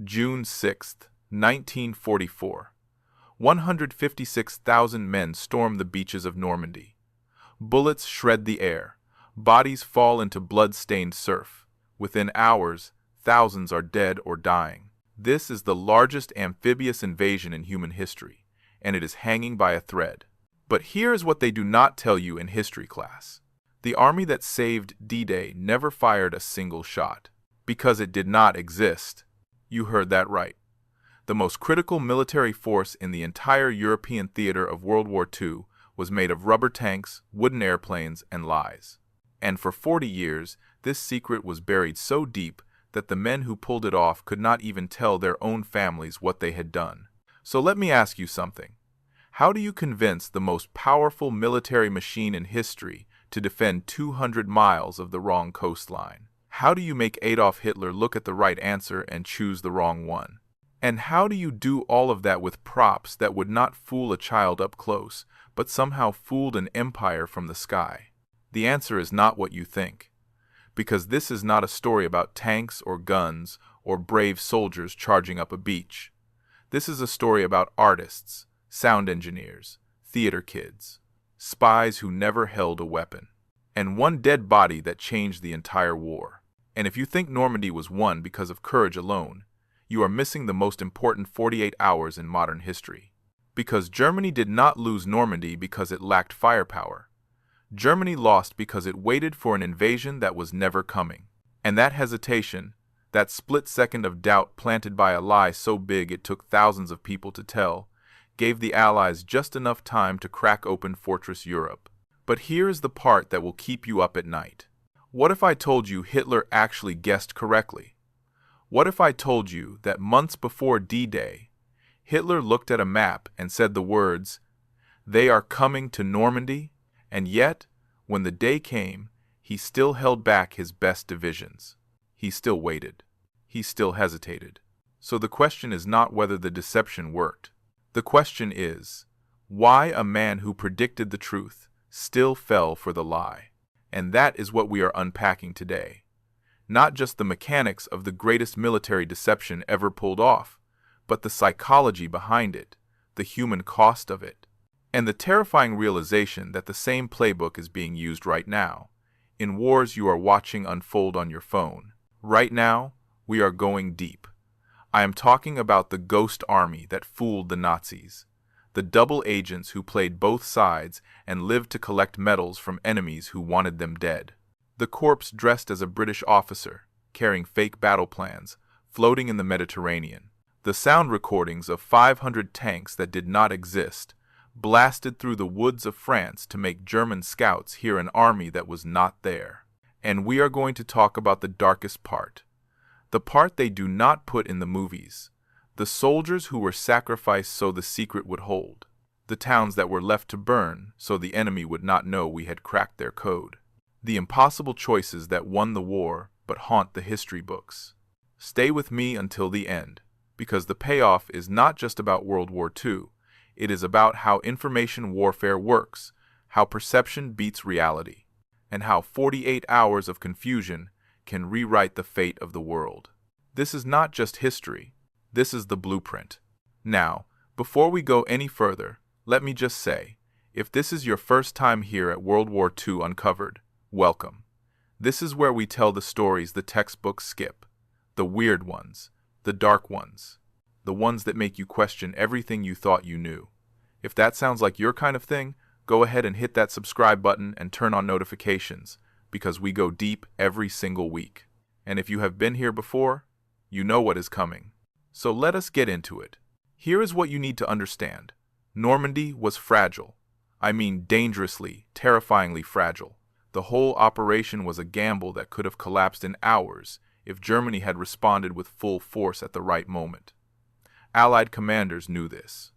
June 6th, 1944. 156,000 men storm the beaches of Normandy. Bullets shred the air. Bodies fall into blood-stained surf. Within hours, thousands are dead or dying. This is the largest amphibious invasion in human history, and it is hanging by a thread. But here is what they do not tell you in history class. The army that saved D-Day never fired a single shot, because it did not exist. You heard that right. The most critical military force in the entire European theater of World War II was made of rubber tanks, wooden airplanes, and lies. And for 40 years, this secret was buried so deep that the men who pulled it off could not even tell their own families what they had done. So let me ask you something. How do you convince the most powerful military machine in history to defend 200 miles of the wrong coastline? How do you make Adolf Hitler look at the right answer and choose the wrong one? And how do you do all of that with props that would not fool a child up close, but somehow fooled an empire from the sky? The answer is not what you think. Because this is not a story about tanks or guns or brave soldiers charging up a beach. This is a story about artists, sound engineers, theater kids, spies who never held a weapon, and one dead body that changed the entire war. And if you think Normandy was won because of courage alone, you are missing the most important 48 hours in modern history. Because Germany did not lose Normandy because it lacked firepower. Germany lost because it waited for an invasion that was never coming. And that hesitation, that split second of doubt planted by a lie so big it took thousands of people to tell, gave the Allies just enough time to crack open Fortress Europe. But here is the part that will keep you up at night. What if I told you Hitler actually guessed correctly? What if I told you that months before D-Day, Hitler looked at a map and said the words, "They are coming to Normandy," and yet, when the day came, he still held back his best divisions. He still waited. He still hesitated. So the question is not whether the deception worked. The question is, why a man who predicted the truth still fell for the lie? And that is what we are unpacking today. Not just the mechanics of the greatest military deception ever pulled off, but the psychology behind it, the human cost of it, and the terrifying realization that the same playbook is being used right now, in wars you are watching unfold on your phone. Right now, we are going deep. I am talking about the ghost army that fooled the Nazis, the double agents who played both sides and lived to collect medals from enemies who wanted them dead. The corpse dressed as a British officer, carrying fake battle plans, floating in the Mediterranean. The sound recordings of 500 tanks that did not exist, blasted through the woods of France to make German scouts hear an army that was not there. And we are going to talk about the darkest part. The part they do not put in the movies. The soldiers who were sacrificed so the secret would hold. The towns that were left to burn so the enemy would not know we had cracked their code. The impossible choices that won the war but haunt the history books. Stay with me until the end, because the payoff is not just about World War II. It is about how information warfare works, how perception beats reality, and how 48 hours of confusion can rewrite the fate of the world. This is not just history. This is the blueprint. Now, before we go any further, let me just say, if this is your first time here at World War II Uncovered, welcome. This is where we tell the stories the textbooks skip, the weird ones, the dark ones, the ones that make you question everything you thought you knew. If that sounds like your kind of thing, go ahead and hit that subscribe button and turn on notifications, because we go deep every single week. And if you have been here before, you know what is coming. So let us get into it. Here is what you need to understand. Normandy was fragile. I mean dangerously, terrifyingly fragile. The whole operation was a gamble that could have collapsed in hours if Germany had responded with full force at the right moment. Allied commanders knew this.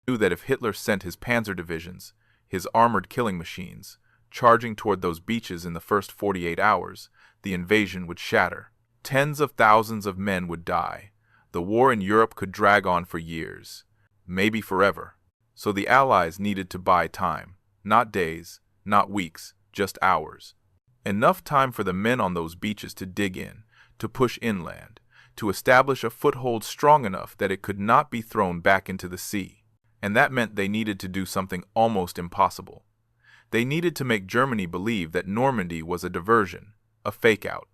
They knew that if Hitler sent his panzer divisions, his armored killing machines, charging toward those beaches in the first 48 hours, the invasion would shatter. Tens of thousands of men would die. The war in Europe could drag on for years, maybe forever. So the Allies needed to buy time, not days, not weeks, just hours. Enough time for the men on those beaches to dig in, to push inland, to establish a foothold strong enough that it could not be thrown back into the sea. And that meant they needed to do something almost impossible. They needed to make Germany believe that Normandy was a diversion, a fake-out,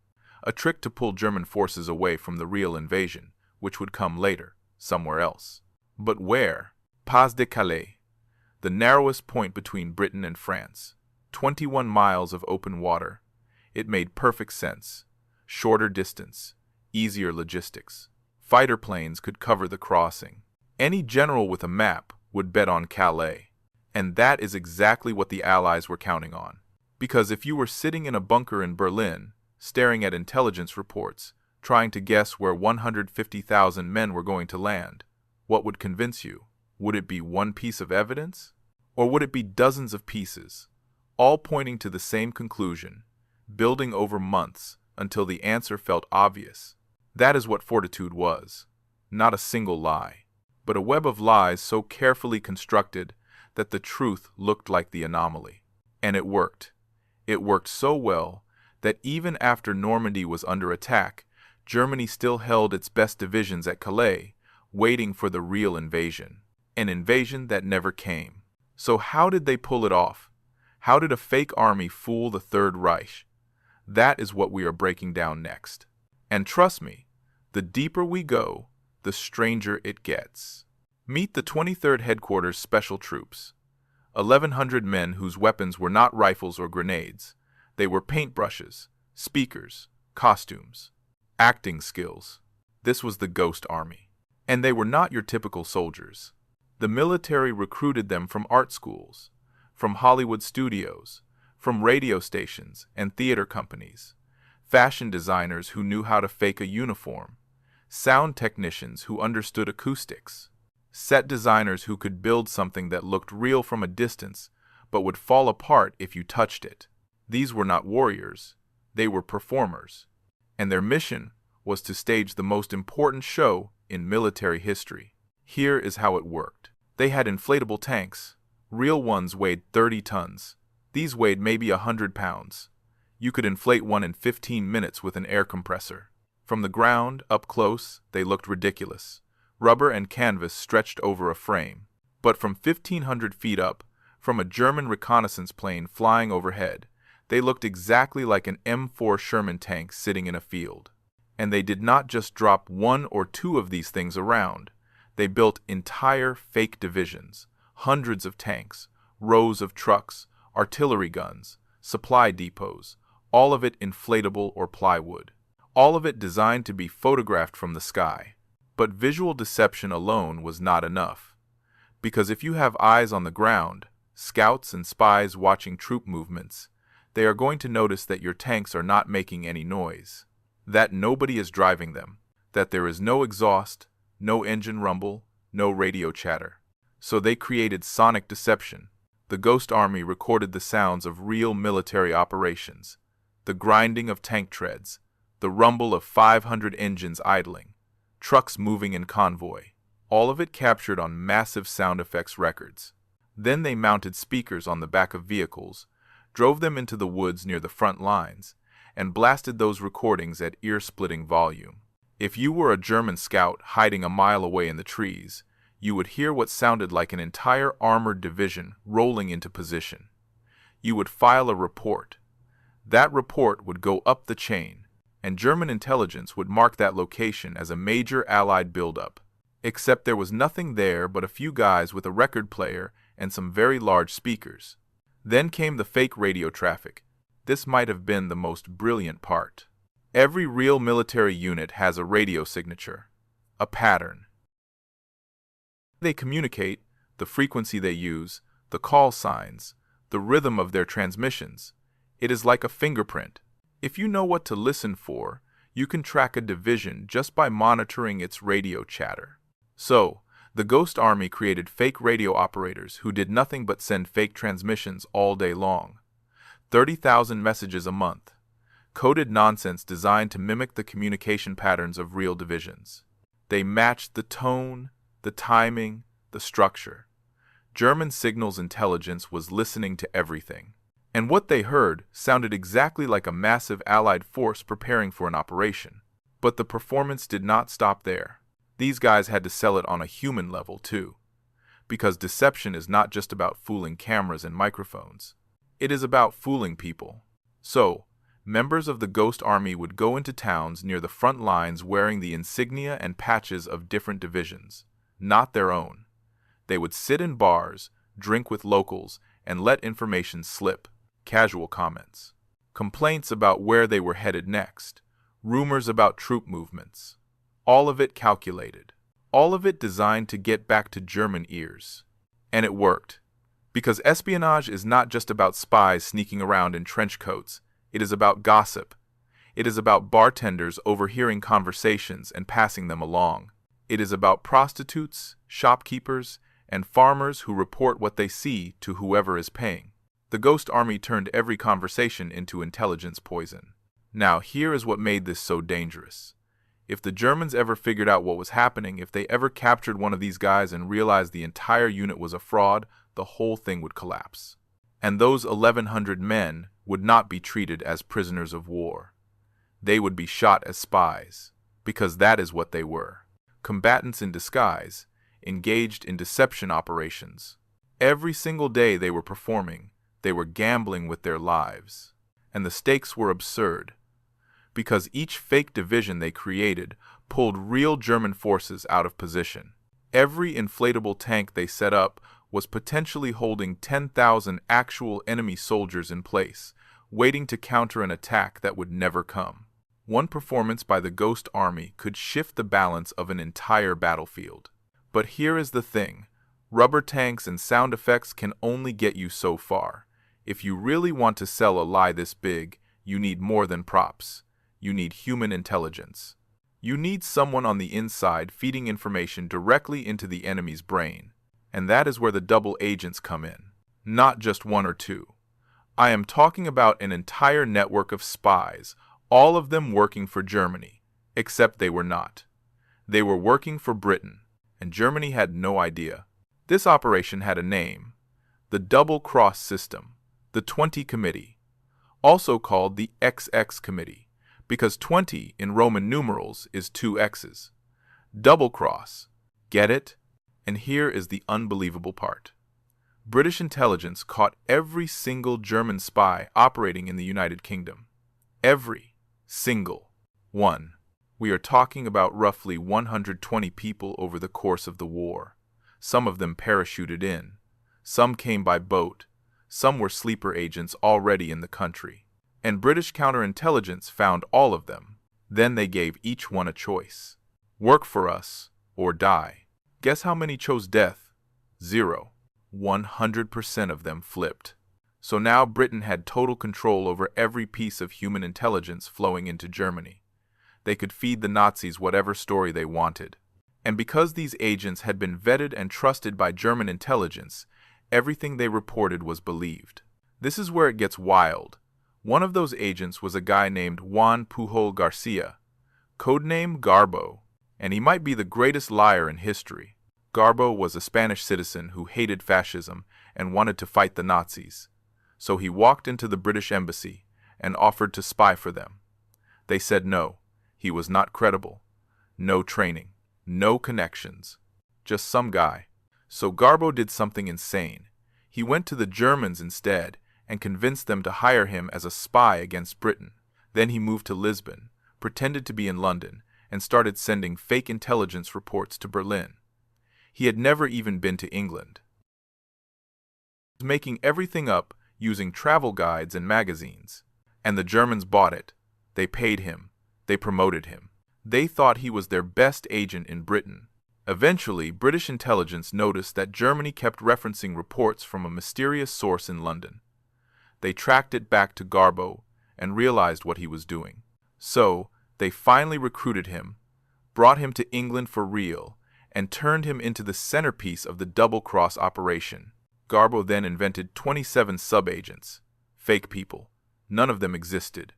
a trick to pull German forces away from the real invasion, which would come later, somewhere else. But where? Pas de Calais, the narrowest point between Britain and France. 21 miles of open water. It made perfect sense. Shorter distance, easier logistics. Fighter planes could cover the crossing. Any general with a map would bet on Calais. And that is exactly what the Allies were counting on. Because if you were sitting in a bunker in Berlin, staring at intelligence reports, trying to guess where 150,000 men were going to land, what would convince you? Would it be one piece of evidence? Or would it be dozens of pieces, all pointing to the same conclusion, building over months until the answer felt obvious? That is what Fortitude was. Not a single lie, but a web of lies so carefully constructed that the truth looked like the anomaly. And it worked. It worked so well that even after Normandy was under attack, Germany still held its best divisions at Calais, waiting for the real invasion. An invasion that never came. So how did they pull it off? How did a fake army fool the Third Reich? That is what we are breaking down next. And trust me, the deeper we go, the stranger it gets. Meet the 23rd Headquarters Special Troops. 1,100 men whose weapons were not rifles or grenades. They were paintbrushes, speakers, costumes, acting skills. This was the Ghost Army. And they were not your typical soldiers. The military recruited them from art schools, from Hollywood studios, from radio stations and theater companies, fashion designers who knew how to fake a uniform, sound technicians who understood acoustics, set designers who could build something that looked real from a distance but would fall apart if you touched it. These were not warriors, they were performers, and their mission was to stage the most important show in military history. Here is how it worked. They had inflatable tanks. Real ones weighed 30 tons. These weighed maybe 100 pounds. You could inflate one in 15 minutes with an air compressor. From the ground, up close, they looked ridiculous. Rubber and canvas stretched over a frame. But from 1,500 feet up, from a German reconnaissance plane flying overhead, they looked exactly like an M4 Sherman tank sitting in a field. And they did not just drop one or two of these things around. They built entire fake divisions, hundreds of tanks, rows of trucks, artillery guns, supply depots, all of it inflatable or plywood. All of it designed to be photographed from the sky. But visual deception alone was not enough. Because if you have eyes on the ground, scouts and spies watching troop movements, they are going to notice that your tanks are not making any noise, that nobody is driving them, that there is no exhaust, no engine rumble, no radio chatter. So they created sonic deception. The Ghost Army recorded the sounds of real military operations, the grinding of tank treads, the rumble of 500 engines idling, trucks moving in convoy, all of it captured on massive sound effects records. Then they mounted speakers on the back of vehicles, drove them into the woods near the front lines, and blasted those recordings at ear-splitting volume. If you were a German scout hiding a mile away in the trees, you would hear what sounded like an entire armored division rolling into position. You would file a report. That report would go up the chain, and German intelligence would mark that location as a major Allied buildup. Except there was nothing there but a few guys with a record player and some very large speakers. Then came the fake radio traffic. This might have been the most brilliant part. Every real military unit has a radio signature, a pattern. They communicate, the frequency they use, the call signs, the rhythm of their transmissions. It is like a fingerprint. If you know what to listen for, you can track a division just by monitoring its radio chatter. So, the Ghost Army created fake radio operators who did nothing but send fake transmissions all day long. 30,000 messages a month. Coded nonsense designed to mimic the communication patterns of real divisions. They matched the tone, the timing, the structure. German signals intelligence was listening to everything. And what they heard sounded exactly like a massive Allied force preparing for an operation. But the performance did not stop there. These guys had to sell it on a human level too. Because deception is not just about fooling cameras and microphones. It is about fooling people. So, members of the Ghost Army would go into towns near the front lines wearing the insignia and patches of different divisions, not their own. They would sit in bars, drink with locals, and let information slip, casual comments, complaints about where they were headed next, rumors about troop movements. All of it calculated. All of it designed to get back to German ears. And it worked. Because espionage is not just about spies sneaking around in trench coats. It is about gossip. It is about bartenders overhearing conversations and passing them along. It is about prostitutes, shopkeepers, and farmers who report what they see to whoever is paying. The Ghost Army turned every conversation into intelligence poison. Now, here is what made this so dangerous. If the Germans ever figured out what was happening, if they ever captured one of these guys and realized the entire unit was a fraud, the whole thing would collapse. And those 1,100 men would not be treated as prisoners of war. They would be shot as spies, because that is what they were. Combatants in disguise, engaged in deception operations. Every single day they were performing, they were gambling with their lives. And the stakes were absurd, because each fake division they created pulled real German forces out of position. Every inflatable tank they set up was potentially holding 10,000 actual enemy soldiers in place, waiting to counter an attack that would never come. One performance by the Ghost Army could shift the balance of an entire battlefield. But here is the thing. Rubber tanks and sound effects can only get you so far. If you really want to sell a lie this big, you need more than props. You need human intelligence. You need someone on the inside feeding information directly into the enemy's brain. And that is where the double agents come in. Not just one or two. I am talking about an entire network of spies, all of them working for Germany, except they were not. They were working for Britain, and Germany had no idea. This operation had a name, the Double Cross System, the 20 Committee, also called the XX Committee, because 20 in Roman numerals is 2 X's. Double cross. Get it? And here is the unbelievable part. British intelligence caught every single German spy operating in the United Kingdom. Every single one. We are talking about roughly 120 people over the course of the war. Some of them parachuted in. Some came by boat. Some were sleeper agents already in the country. And British counterintelligence found all of them. Then they gave each one a choice. Work for us or die. Guess how many chose death? 0. 100% of them flipped. So now Britain had total control over every piece of human intelligence flowing into Germany. They could feed the Nazis whatever story they wanted. And because these agents had been vetted and trusted by German intelligence, everything they reported was believed. This is where it gets wild. One of those agents was a guy named Juan Pujol Garcia, codename Garbo, and he might be the greatest liar in history. Garbo was a Spanish citizen who hated fascism and wanted to fight the Nazis. So he walked into the British embassy and offered to spy for them. They said no. He was not credible. No training. No connections. Just some guy. So Garbo did something insane. He went to the Germans instead and convinced them to hire him as a spy against Britain. Then he moved to Lisbon, pretended to be in London, and started sending fake intelligence reports to Berlin. He had never even been to England. He was making everything up using travel guides and magazines. And the Germans bought it. They paid him. They promoted him. They thought he was their best agent in Britain. Eventually, British intelligence noticed that Germany kept referencing reports from a mysterious source in London. They tracked it back to Garbo and realized what he was doing. So, they finally recruited him, brought him to England for real, and turned him into the centerpiece of the double-cross operation. Garbo then invented 27 sub-agents, fake people. None of them existed,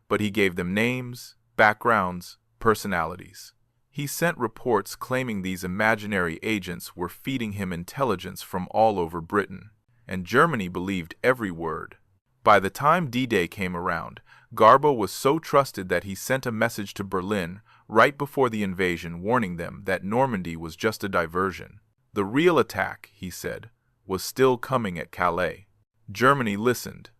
but he gave them names, backgrounds, personalities. He sent reports claiming these imaginary agents were feeding him intelligence from all over Britain, and Germany believed every word. By the time D-Day came around, Garbo was so trusted that he sent a message to Berlin right before the invasion, warning them that Normandy was just a diversion. The real attack, he said, was still coming at Calais. Germany listened.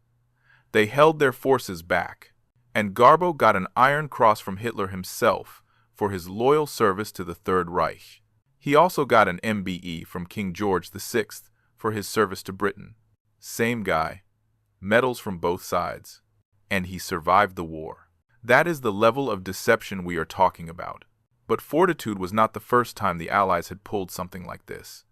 They held their forces back, and Garbo got an Iron Cross from Hitler himself for his loyal service to the Third Reich. He also got an MBE from King George VI for his service to Britain. Same guy, medals from both sides, and he survived the war. That is the level of deception we are talking about. But Fortitude was not the first time the Allies had pulled something like this.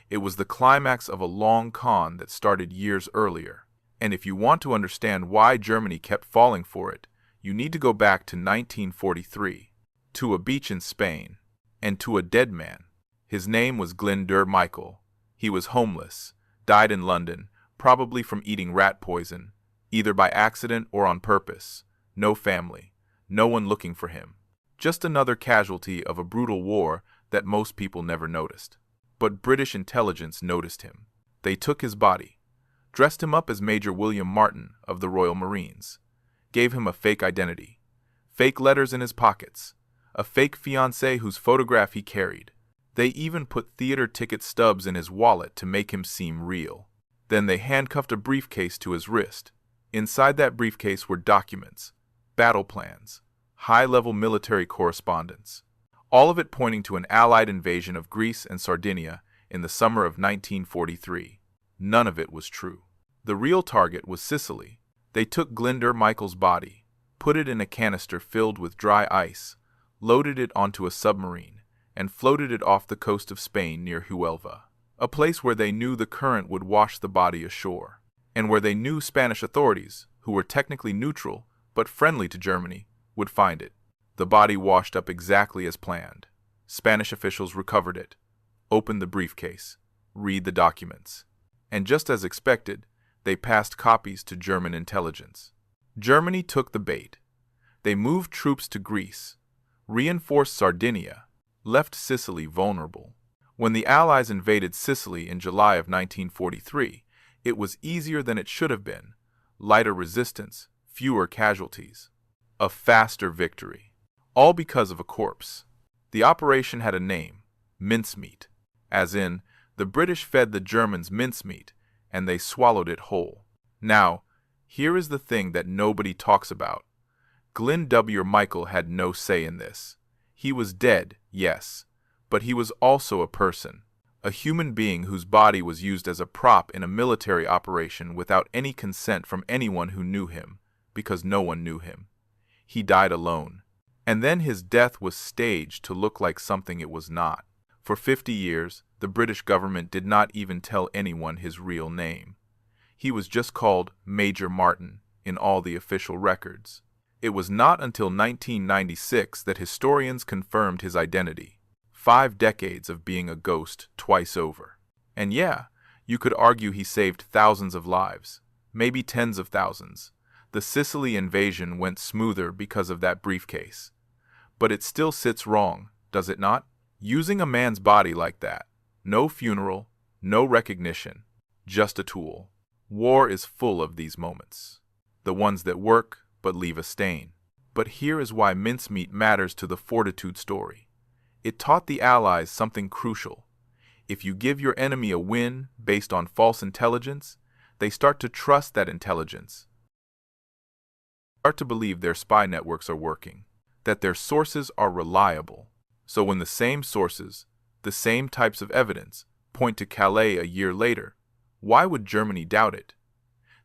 It was the climax of a long con that started years earlier. And if you want to understand why Germany kept falling for it, you need to go back to 1943, to a beach in Spain, and to a dead man. His name was Glenn der Michael. He was homeless, died in London, probably from eating rat poison, either by accident or on purpose. No family, no one looking for him. Just another casualty of a brutal war that most people never noticed. But British intelligence noticed him. They took his body, dressed him up as Major William Martin of the Royal Marines, gave him a fake identity, fake letters in his pockets, a fake fiancée whose photograph he carried. They even put theater ticket stubs in his wallet to make him seem real. Then they handcuffed a briefcase to his wrist. Inside that briefcase were documents, battle plans, high-level military correspondence, all of it pointing to an Allied invasion of Greece and Sardinia in the summer of 1943. None of it was true. The real target was Sicily. They took Glenn der Michael's body, put it in a canister filled with dry ice, loaded it onto a submarine, and floated it off the coast of Spain near Huelva, a place where they knew the current would wash the body ashore, and where they knew Spanish authorities, who were technically neutral but friendly to Germany, would find it. The body washed up exactly as planned. Spanish officials recovered it, opened the briefcase, read the documents, and just as expected, they passed copies to German intelligence. Germany took the bait. They moved troops to Greece, reinforced Sardinia, left Sicily vulnerable. When the Allies invaded Sicily in July of 1943, it was easier than it should have been. Lighter resistance, fewer casualties. A faster victory. All because of a corpse. The operation had a name, Mincemeat, as in, the British fed the Germans mincemeat, and they swallowed it whole. Now, here is the thing that nobody talks about. Glenn W. Michael had no say in this. He was dead, yes, but he was also a person, a human being whose body was used as a prop in a military operation without any consent from anyone who knew him, because no one knew him. He died alone. And then his death was staged to look like something it was not. For 50 years, the British government did not even tell anyone his real name. He was just called Major Martin in all the official records. It was not until 1996 that historians confirmed his identity. 5 decades of being a ghost twice over. And yeah, you could argue he saved thousands of lives, maybe tens of thousands. The Sicily invasion went smoother because of that briefcase. But it still sits wrong, does it not? Using a man's body like that. No funeral, no recognition, just a tool. War is full of these moments. The ones that work, but leave a stain. But here is why mincemeat matters to the Fortitude story. It taught the Allies something crucial. If you give your enemy a win based on false intelligence, they start to trust that intelligence. Start to believe their spy networks are working, that their sources are reliable. So when the same sources, the same types of evidence, point to Calais a year later, why would Germany doubt it?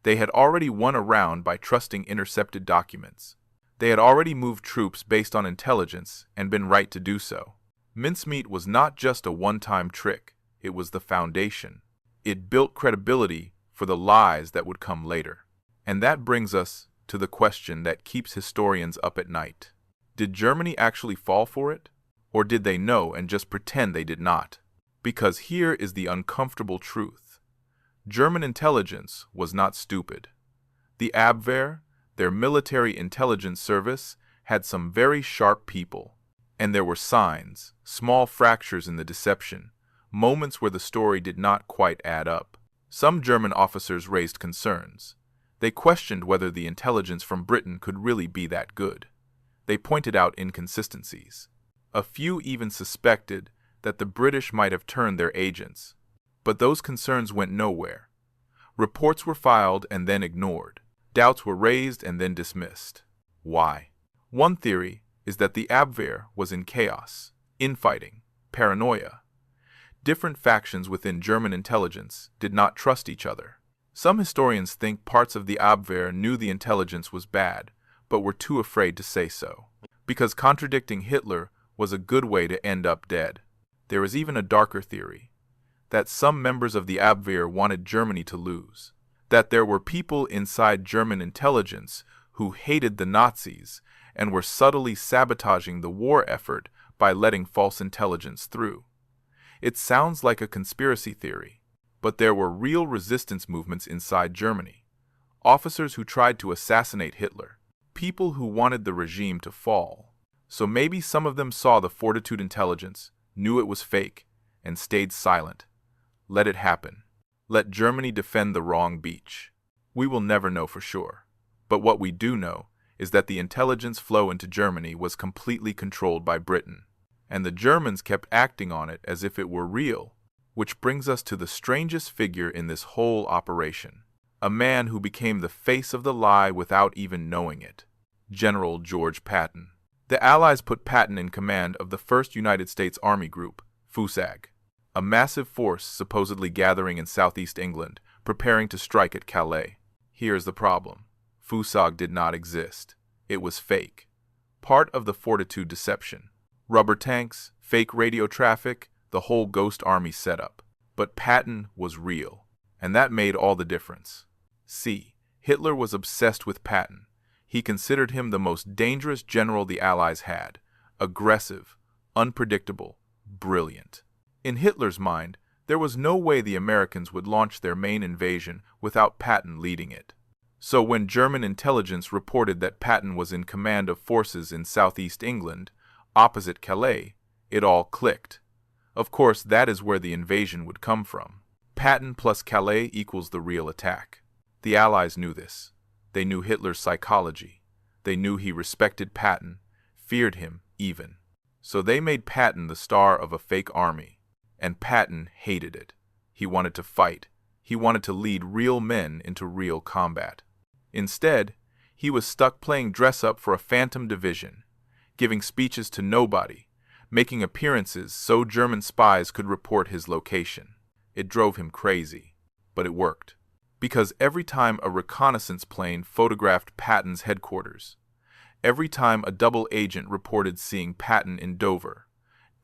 They had already won a round by trusting intercepted documents. They had already moved troops based on intelligence and been right to do so. Mincemeat was not just a one-time trick, it was the foundation. It built credibility for the lies that would come later. And that brings us to the question that keeps historians up at night. Did Germany actually fall for it? Or did they know and just pretend they did not? Because here is the uncomfortable truth. German intelligence was not stupid. The Abwehr, their military intelligence service, had some very sharp people. And there were signs, small fractures in the deception, moments where the story did not quite add up. Some German officers raised concerns. They questioned whether the intelligence from Britain could really be that good. They pointed out inconsistencies. A few even suspected that the British might have turned their agents. But those concerns went nowhere. Reports were filed and then ignored. Doubts were raised and then dismissed. Why? One theory is that the Abwehr was in chaos, infighting, paranoia. Different factions within German intelligence did not trust each other. Some historians think parts of the Abwehr knew the intelligence was bad, but were too afraid to say so, because contradicting Hitler was a good way to end up dead. There is even a darker theory, that some members of the Abwehr wanted Germany to lose, that there were people inside German intelligence who hated the Nazis and were subtly sabotaging the war effort by letting false intelligence through. It sounds like a conspiracy theory, but there were real resistance movements inside Germany. Officers who tried to assassinate Hitler, people who wanted the regime to fall. So maybe some of them saw the Fortitude intelligence, knew it was fake, and stayed silent. Let it happen. Let Germany defend the wrong beach. We will never know for sure. But what we do know is that the intelligence flow into Germany was completely controlled by Britain, and the Germans kept acting on it as if it were real, which brings us to the strangest figure in this whole operation, a man who became the face of the lie without even knowing it, General George Patton. The Allies put Patton in command of the 1st United States Army Group, FUSAG, a massive force supposedly gathering in southeast England, preparing to strike at Calais. Here's the problem. FUSAG did not exist. It was fake. Part of the Fortitude deception. Rubber tanks, fake radio traffic, the whole ghost army setup. But Patton was real, and that made all the difference. See, Hitler was obsessed with Patton. He considered him the most dangerous general the Allies had. Aggressive, unpredictable, brilliant. In Hitler's mind, there was no way the Americans would launch their main invasion without Patton leading it. So when German intelligence reported that Patton was in command of forces in southeast England, opposite Calais, it all clicked. Of course, that is where the invasion would come from. Patton plus Calais equals the real attack. The Allies knew this. They knew Hitler's psychology. They knew he respected Patton, feared him even. So they made Patton the star of a fake army. And Patton hated it. He wanted to fight. He wanted to lead real men into real combat. Instead, he was stuck playing dress-up for a phantom division, giving speeches to nobody, making appearances so German spies could report his location. It drove him crazy, but it worked. Because every time a reconnaissance plane photographed Patton's headquarters, every time a double agent reported seeing Patton in Dover,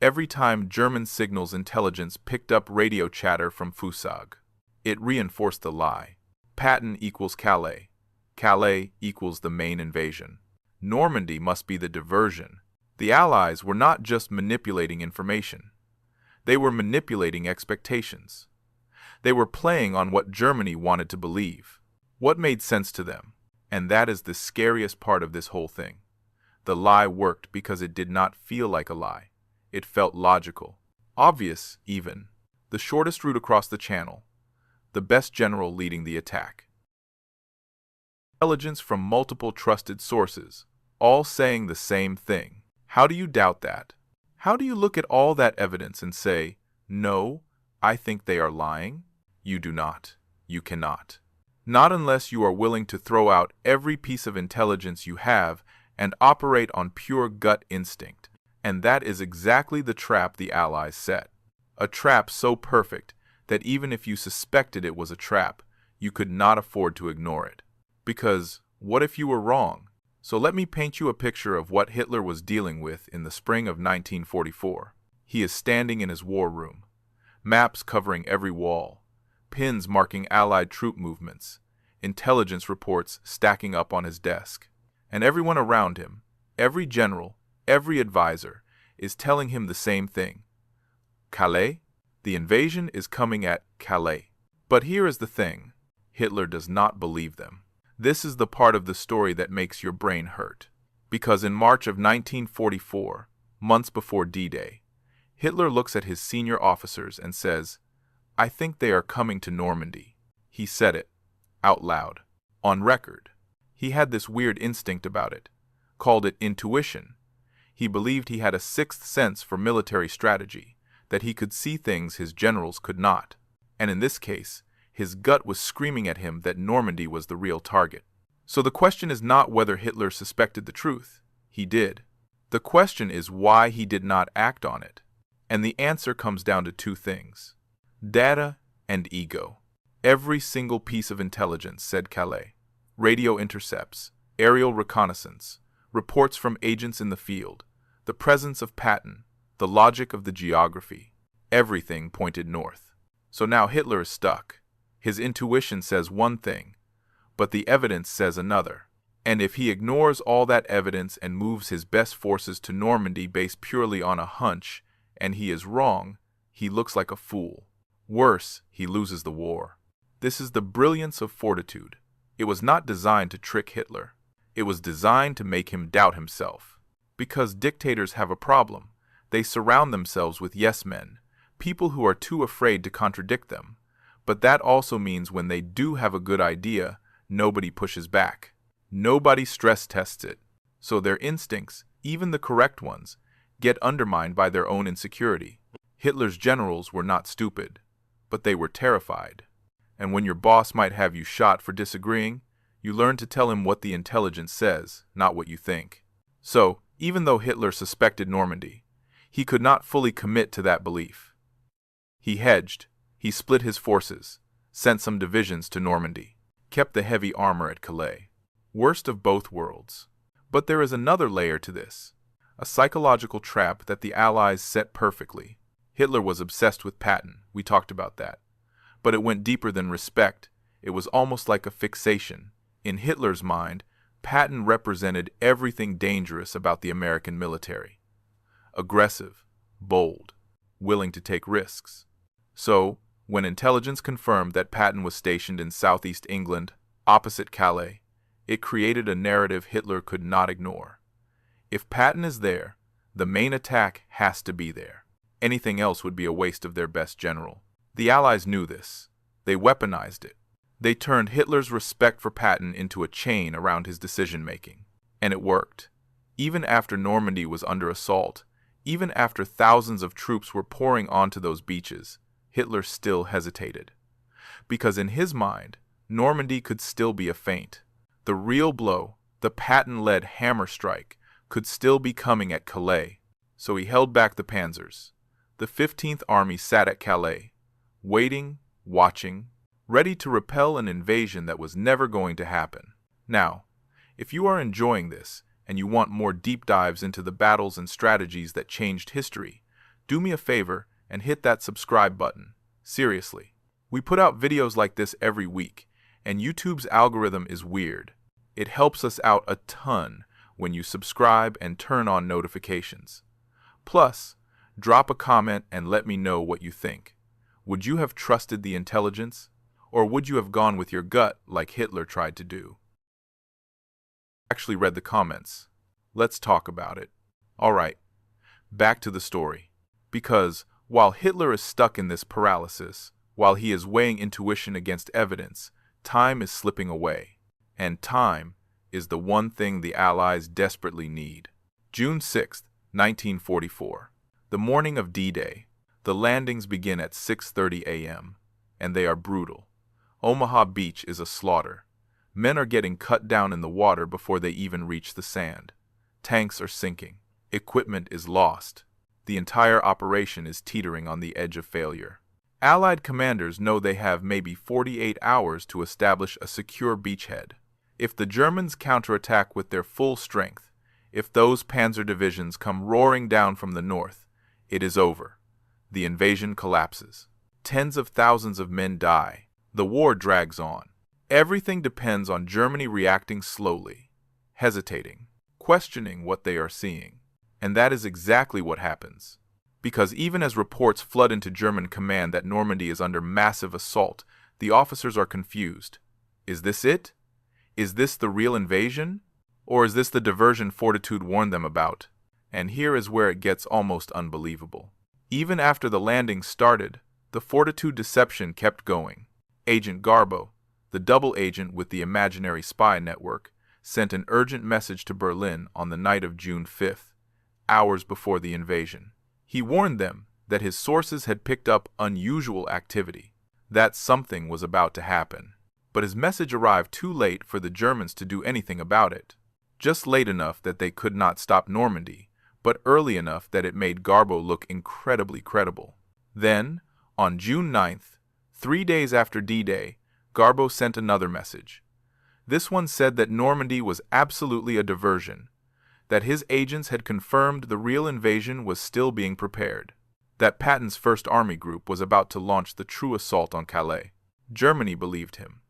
every time German signals intelligence picked up radio chatter from FUSAG, it reinforced the lie. Patton equals Calais. Calais equals the main invasion. Normandy must be the diversion. The Allies were not just manipulating information. They were manipulating expectations. They were playing on what Germany wanted to believe, what made sense to them. And that is the scariest part of this whole thing. The lie worked because it did not feel like a lie. It felt logical, obvious even. The shortest route across the channel, the best general leading the attack. Intelligence from multiple trusted sources, all saying the same thing. How do you doubt that? How do you look at all that evidence and say, no, I think they are lying? You do not. You cannot. Not unless you are willing to throw out every piece of intelligence you have and operate on pure gut instinct. And that is exactly the trap the Allies set. A trap so perfect that even if you suspected it was a trap, you could not afford to ignore it. Because what if you were wrong? So let me paint you a picture of what Hitler was dealing with in the spring of 1944. He is standing in his war room. Maps covering every wall. Pins marking Allied troop movements. Intelligence reports stacking up on his desk. And everyone around him, every general, every advisor, is telling him the same thing. Calais? The invasion is coming at Calais. But here is the thing. Hitler does not believe them. This is the part of the story that makes your brain hurt. Because in March of 1944, months before D-Day, Hitler looks at his senior officers and says, I think they are coming to Normandy. He said it, out loud, on record. He had this weird instinct about it, called it intuition. He believed he had a sixth sense for military strategy, that he could see things his generals could not. And in this case, his gut was screaming at him that Normandy was the real target. So the question is not whether Hitler suspected the truth. He did. The question is why he did not act on it. And the answer comes down to two things: data and ego. Every single piece of intelligence, said Calais, radio intercepts, aerial reconnaissance, reports from agents in the field, the presence of Patton, the logic of the geography, everything pointed north. So now Hitler is stuck. His intuition says one thing, but the evidence says another. And if he ignores all that evidence and moves his best forces to Normandy based purely on a hunch, and he is wrong, he looks like a fool. Worse, he loses the war. This is the brilliance of fortitude. It was not designed to trick Hitler. It was designed to make him doubt himself. Because dictators have a problem. They surround themselves with yes-men, people who are too afraid to contradict them. But that also means when they do have a good idea, nobody pushes back. Nobody stress tests it. So their instincts, even the correct ones, get undermined by their own insecurity. Hitler's generals were not stupid, but they were terrified. And when your boss might have you shot for disagreeing, you learn to tell him what the intelligence says, not what you think. So, even though Hitler suspected Normandy, he could not fully commit to that belief. He hedged, he split his forces, sent some divisions to Normandy, kept the heavy armor at Calais. Worst of both worlds. But there is another layer to this, a psychological trap that the Allies set perfectly. Hitler was obsessed with Patton, we talked about that. But it went deeper than respect. It was almost like a fixation. In Hitler's mind, Patton represented everything dangerous about the American military. Aggressive, bold, willing to take risks. So, when intelligence confirmed that Patton was stationed in southeast England, opposite Calais, it created a narrative Hitler could not ignore. If Patton is there, the main attack has to be there. Anything else would be a waste of their best general. The Allies knew this. They weaponized it. They turned Hitler's respect for Patton into a chain around his decision-making. And it worked. Even after Normandy was under assault, even after thousands of troops were pouring onto those beaches, Hitler still hesitated. Because in his mind, Normandy could still be a feint. The real blow, the Patton-led hammer strike, could still be coming at Calais. So he held back the panzers. The 15th Army sat at Calais, waiting, watching, ready to repel an invasion that was never going to happen. Now, if you are enjoying this and you want more deep dives into the battles and strategies that changed history, do me a favor and hit that subscribe button. Seriously. We put out videos like this every week, and YouTube's algorithm is weird. It helps us out a ton when you subscribe and turn on notifications. Plus, drop a comment and let me know what you think. Would you have trusted the intelligence, or would you have gone with your gut like Hitler tried to do? Actually read the comments. Let's talk about it. Alright, back to the story. Because while Hitler is stuck in this paralysis, while he is weighing intuition against evidence, time is slipping away. And time is the one thing the Allies desperately need. June 6, 1944. The morning of D-Day. The landings begin at 6:30 a.m., and they are brutal. Omaha Beach is a slaughter. Men are getting cut down in the water before they even reach the sand. Tanks are sinking. Equipment is lost. The entire operation is teetering on the edge of failure. Allied commanders know they have maybe 48 hours to establish a secure beachhead. If the Germans counterattack with their full strength, if those panzer divisions come roaring down from the north, it is over. The invasion collapses. Tens of thousands of men die. The war drags on. Everything depends on Germany reacting slowly, hesitating, questioning what they are seeing. And that is exactly what happens. Because even as reports flood into German command that Normandy is under massive assault, the officers are confused. Is this it? Is this the real invasion? Or is this the diversion Fortitude warned them about? And here is where it gets almost unbelievable. Even after the landing started, the Fortitude deception kept going. Agent Garbo, the double agent with the imaginary spy network, sent an urgent message to Berlin on the night of June 5th, hours before the invasion. He warned them that his sources had picked up unusual activity, that something was about to happen. But his message arrived too late for the Germans to do anything about it. Just late enough that they could not stop Normandy, but early enough that it made Garbo look incredibly credible. Then, on June 9th, 3 days after D-Day, Garbo sent another message. This one said that Normandy was absolutely a diversion, that his agents had confirmed the real invasion was still being prepared, that Patton's First Army Group was about to launch the true assault on Calais. Germany believed him.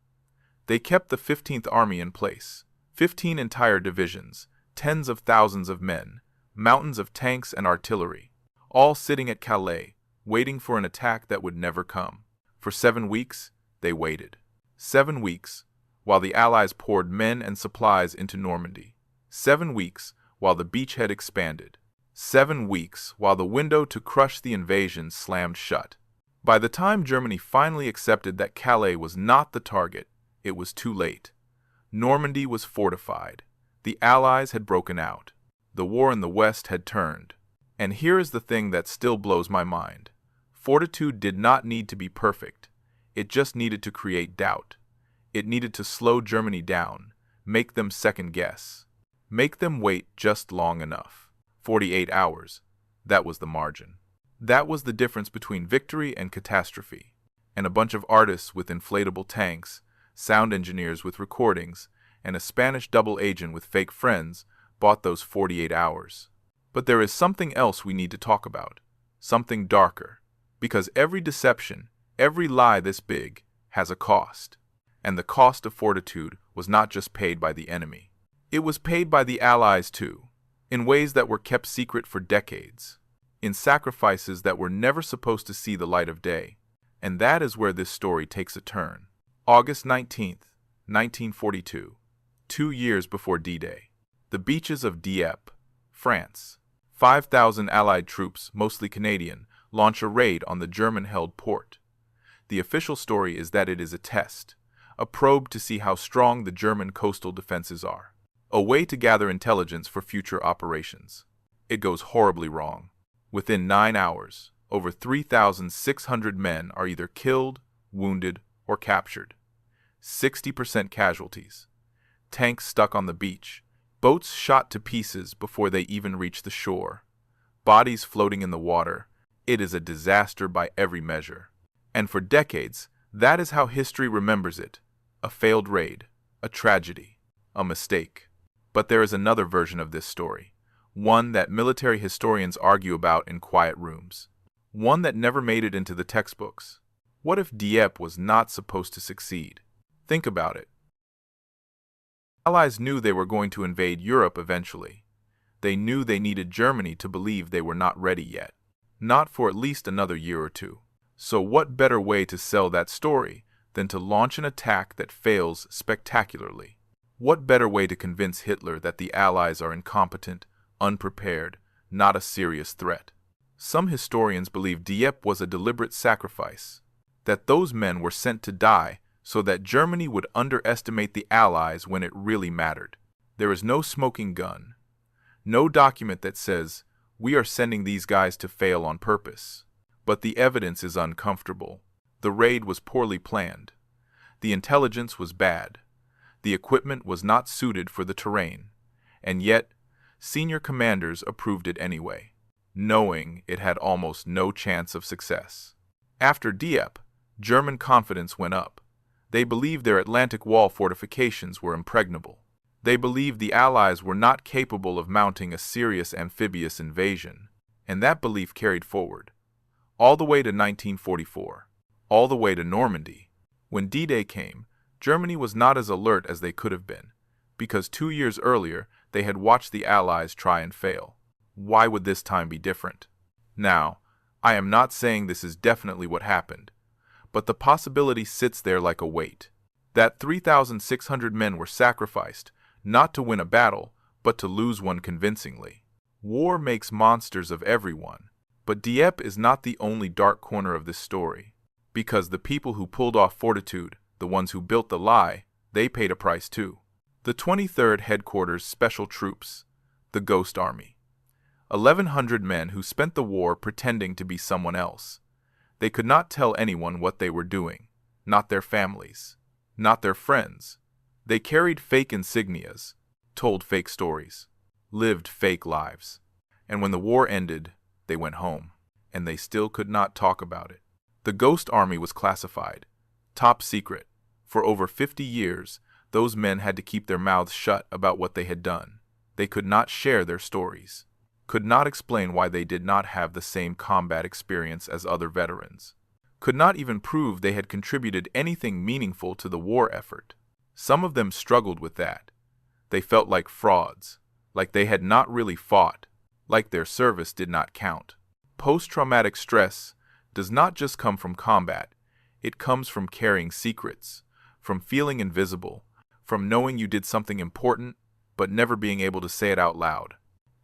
They kept the 15th Army in place, 15 entire divisions, tens of thousands of men, mountains of tanks and artillery, all sitting at Calais, waiting for an attack that would never come. For 7 weeks, they waited. 7 weeks, while the Allies poured men and supplies into Normandy. 7 weeks, while the beachhead expanded. 7 weeks, while the window to crush the invasion slammed shut. By the time Germany finally accepted that Calais was not the target, it was too late. Normandy was fortified. The Allies had broken out. The war in the West had turned. And here is the thing that still blows my mind. Fortitude did not need to be perfect. It just needed to create doubt. It needed to slow Germany down, make them second guess, make them wait just long enough. 48 hours. That was the margin. That was the difference between victory and catastrophe. And a bunch of artists with inflatable tanks, sound engineers with recordings, and a Spanish double agent with fake friends bought those 48 hours. But there is something else we need to talk about, something darker, because every deception, every lie this big, has a cost. And the cost of fortitude was not just paid by the enemy. It was paid by the Allies too, in ways that were kept secret for decades, in sacrifices that were never supposed to see the light of day. And that is where this story takes a turn. August 19th, 1942, 2 years before D-Day. The beaches of Dieppe, France. 5,000 Allied troops, mostly Canadian, launch a raid on the German-held port. The official story is that it is a test, a probe to see how strong the German coastal defenses are, a way to gather intelligence for future operations. It goes horribly wrong. Within 9 hours, over 3,600 men are either killed, wounded, or captured. 60% casualties. Tanks stuck on the beach. Boats shot to pieces before they even reach the shore. Bodies floating in the water. It is a disaster by every measure. And for decades, that is how history remembers it. A failed raid, a tragedy, a mistake. But there is another version of this story, one that military historians argue about in quiet rooms, one that never made it into the textbooks. What if Dieppe was not supposed to succeed? Think about it. Allies knew they were going to invade Europe eventually. They knew they needed Germany to believe they were not ready yet, not for at least another year or two. So what better way to sell that story than to launch an attack that fails spectacularly? What better way to convince Hitler that the Allies are incompetent, unprepared, not a serious threat? Some historians believe Dieppe was a deliberate sacrifice, that those men were sent to die so that Germany would underestimate the Allies when it really mattered. There is no smoking gun, no document that says, we are sending these guys to fail on purpose. But the evidence is uncomfortable. The raid was poorly planned. The intelligence was bad. The equipment was not suited for the terrain. And yet, senior commanders approved it anyway, knowing it had almost no chance of success. After Dieppe, German confidence went up. They believed their Atlantic Wall fortifications were impregnable. They believed the Allies were not capable of mounting a serious amphibious invasion, and that belief carried forward, all the way to 1944, all the way to Normandy. When D-Day came, Germany was not as alert as they could have been, because 2 years earlier they had watched the Allies try and fail. Why would this time be different? Now, I am not saying this is definitely what happened, but the possibility sits there like a weight. That 3,600 men were sacrificed, not to win a battle, but to lose one convincingly. War makes monsters of everyone, but Dieppe is not the only dark corner of this story, because the people who pulled off Fortitude, the ones who built the lie, they paid a price too. The 23rd Headquarters Special Troops, the Ghost Army. 1,100 men who spent the war pretending to be someone else. They could not tell anyone what they were doing, not their families, not their friends. They carried fake insignias, told fake stories, lived fake lives. And when the war ended, they went home, and they still could not talk about it. The Ghost Army was classified, top secret. For over 50 years, those men had to keep their mouths shut about what they had done. They could not share their stories, could not explain why they did not have the same combat experience as other veterans, could not even prove they had contributed anything meaningful to the war effort. Some of them struggled with that. They felt like frauds, like they had not really fought, like their service did not count. Post-traumatic stress does not just come from combat, it comes from carrying secrets, from feeling invisible, from knowing you did something important, but never being able to say it out loud.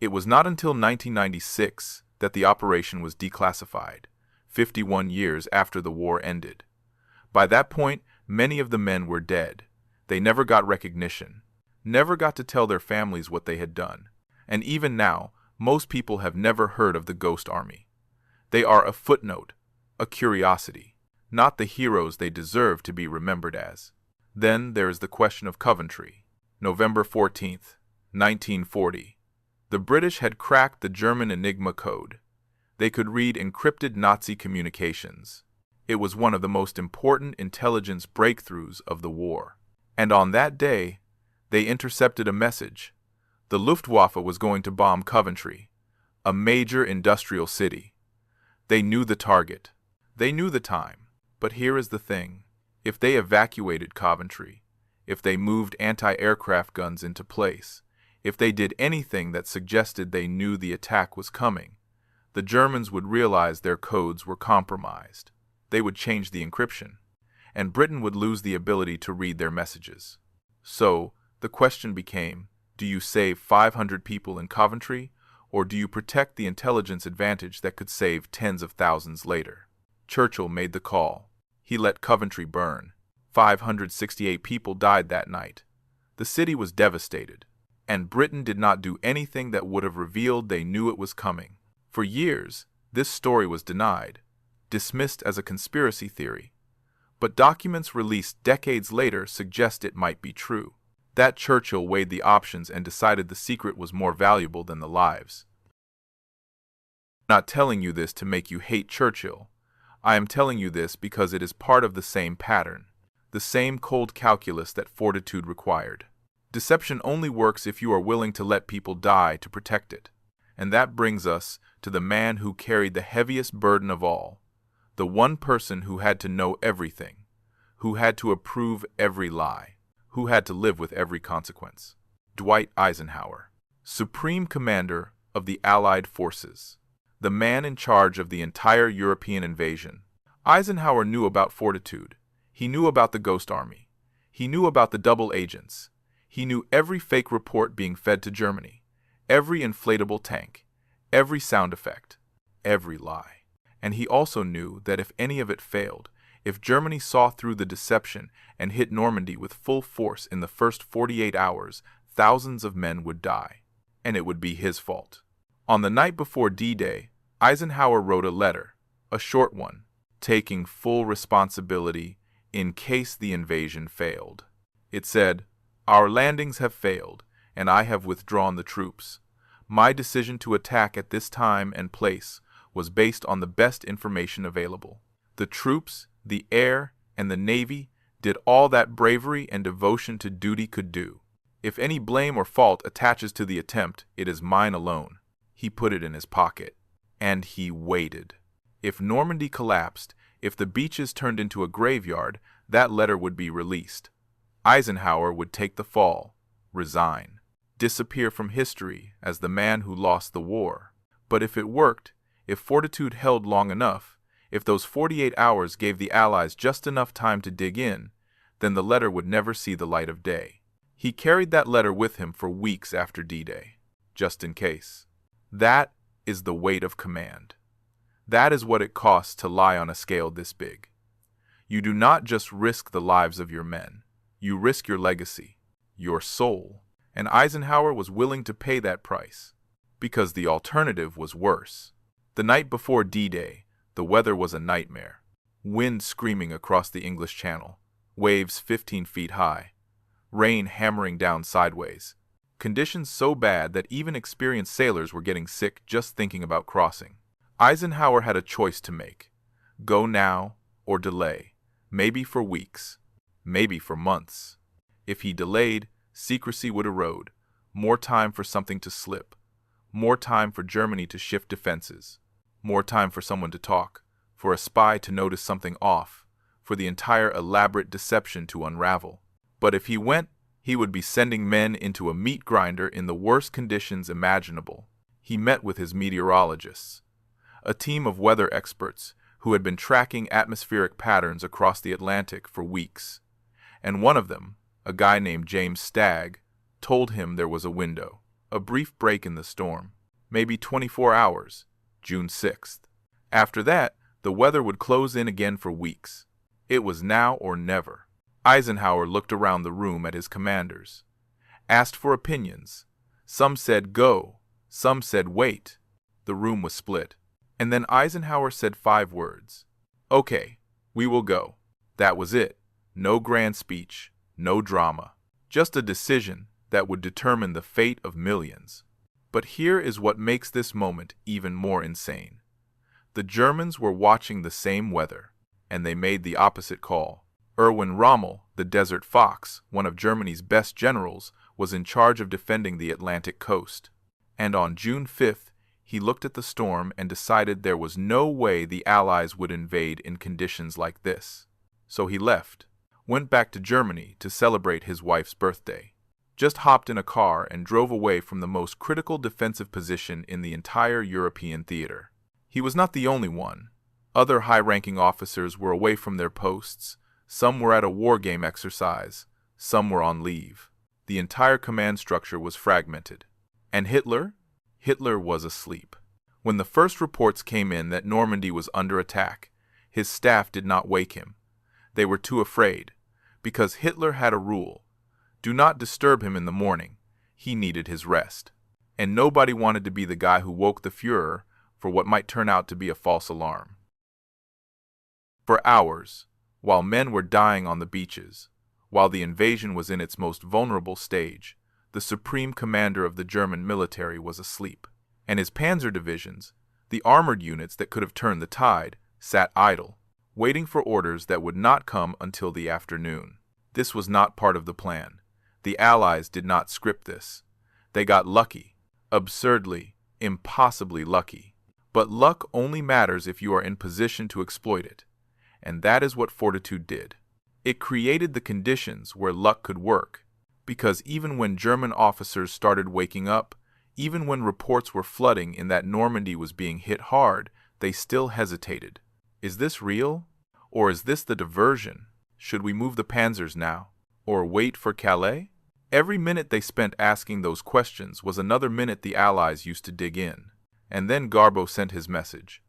It was not until 1996 that the operation was declassified, 51 years after the war ended. By that point, many of the men were dead. They never got recognition, never got to tell their families what they had done. And even now, most people have never heard of the Ghost Army. They are a footnote, a curiosity, not the heroes they deserve to be remembered as. Then there is the question of Coventry. November 14th, 1940. The British had cracked the German Enigma code. They could read encrypted Nazi communications. It was one of the most important intelligence breakthroughs of the war. And on that day, they intercepted a message. The Luftwaffe was going to bomb Coventry, a major industrial city. They knew the target. They knew the time. But here is the thing. If they evacuated Coventry, if they moved anti-aircraft guns into place, if they did anything that suggested they knew the attack was coming, the Germans would realize their codes were compromised. They would change the encryption, and Britain would lose the ability to read their messages. So, the question became, do you save 500 people in Coventry, or do you protect the intelligence advantage that could save tens of thousands later? Churchill made the call. He let Coventry burn. 568 people died that night. The city was devastated, and Britain did not do anything that would have revealed they knew it was coming. For years, this story was denied, dismissed as a conspiracy theory. But documents released decades later suggest it might be true. That Churchill weighed the options and decided the secret was more valuable than the lives. I'm not telling you this to make you hate Churchill. I am telling you this because it is part of the same pattern, the same cold calculus that fortitude required. Deception only works if you are willing to let people die to protect it. And that brings us to the man who carried the heaviest burden of all, the one person who had to know everything, who had to approve every lie, who had to live with every consequence. Dwight Eisenhower, Supreme Commander of the Allied Forces, the man in charge of the entire European invasion. Eisenhower knew about fortitude. He knew about the Ghost Army. He knew about the double agents. He knew every fake report being fed to Germany, every inflatable tank, every sound effect, every lie. And he also knew that if any of it failed, if Germany saw through the deception and hit Normandy with full force in the first 48 hours, thousands of men would die, and it would be his fault. On the night before D-Day, Eisenhower wrote a letter, a short one, taking full responsibility in case the invasion failed. It said, "Our landings have failed, and I have withdrawn the troops. My decision to attack at this time and place was based on the best information available. The troops, the air, and the Navy did all that bravery and devotion to duty could do. If any blame or fault attaches to the attempt, it is mine alone." He put it in his pocket, and he waited. If Normandy collapsed, if the beaches turned into a graveyard, that letter would be released. Eisenhower would take the fall, resign, disappear from history as the man who lost the war. But if it worked, if fortitude held long enough, if those 48 hours gave the Allies just enough time to dig in, then the letter would never see the light of day. He carried that letter with him for weeks after D-Day, just in case. That is the weight of command. That is what it costs to lie on a scale this big. You do not just risk the lives of your men. You risk your legacy. your soul. And Eisenhower was willing to pay that price, because the alternative was worse. The night before D-Day, the weather was a nightmare. Wind screaming across the English Channel, waves 15 feet high, rain hammering down sideways. Conditions so bad that even experienced sailors were getting sick just thinking about crossing. Eisenhower had a choice to make. Go now or delay, maybe for weeks, maybe for months. If he delayed, secrecy would erode, more time for something to slip, more time for Germany to shift defenses, more time for someone to talk, for a spy to notice something off, for the entire elaborate deception to unravel. But if he went, he would be sending men into a meat grinder in the worst conditions imaginable. He met with his meteorologists, a team of weather experts who had been tracking atmospheric patterns across the Atlantic for weeks. And one of them, a guy named James Stagg, told him there was a window, a brief break in the storm, maybe 24 hours, June 6th. After that, the weather would close in again for weeks. It was now or never. Eisenhower looked around the room at his commanders, asked for opinions. Some said go, some said wait. The room was split. And then Eisenhower said 5 words. Okay, we will go. That was it. No grand speech, no drama. Just a decision that would determine the fate of millions. But here is what makes this moment even more insane. The Germans were watching the same weather, and they made the opposite call. Erwin Rommel, the Desert Fox, one of Germany's best generals, was in charge of defending the Atlantic coast. And on June 5th, he looked at the storm and decided there was no way the Allies would invade in conditions like this. So he left, went back to Germany to celebrate his wife's birthday, just hopped in a car and drove away from the most critical defensive position in the entire European theater. He was not the only one. Other high-ranking officers were away from their posts. Some were at a war game exercise. Some were on leave. The entire command structure was fragmented. And Hitler? Hitler was asleep. When the first reports came in that Normandy was under attack, his staff did not wake him. They were too afraid, because Hitler had a rule. Do not disturb him in the morning. He needed his rest. And nobody wanted to be the guy who woke the Führer for what might turn out to be a false alarm. For hours, while men were dying on the beaches, while the invasion was in its most vulnerable stage, the supreme commander of the German military was asleep, and his panzer divisions, the armored units that could have turned the tide, sat idle, waiting for orders that would not come until the afternoon. This was not part of the plan. The Allies did not script this. They got lucky, absurdly, impossibly lucky. But luck only matters if you are in position to exploit it, and that is what Fortitude did. It created the conditions where luck could work, because even when German officers started waking up, even when reports were flooding in that Normandy was being hit hard, they still hesitated. Is this real? Or is this the diversion? Should we move the panzers now? Or wait for Calais? Every minute they spent asking those questions was another minute the Allies used to dig in. And then Garbo sent his message,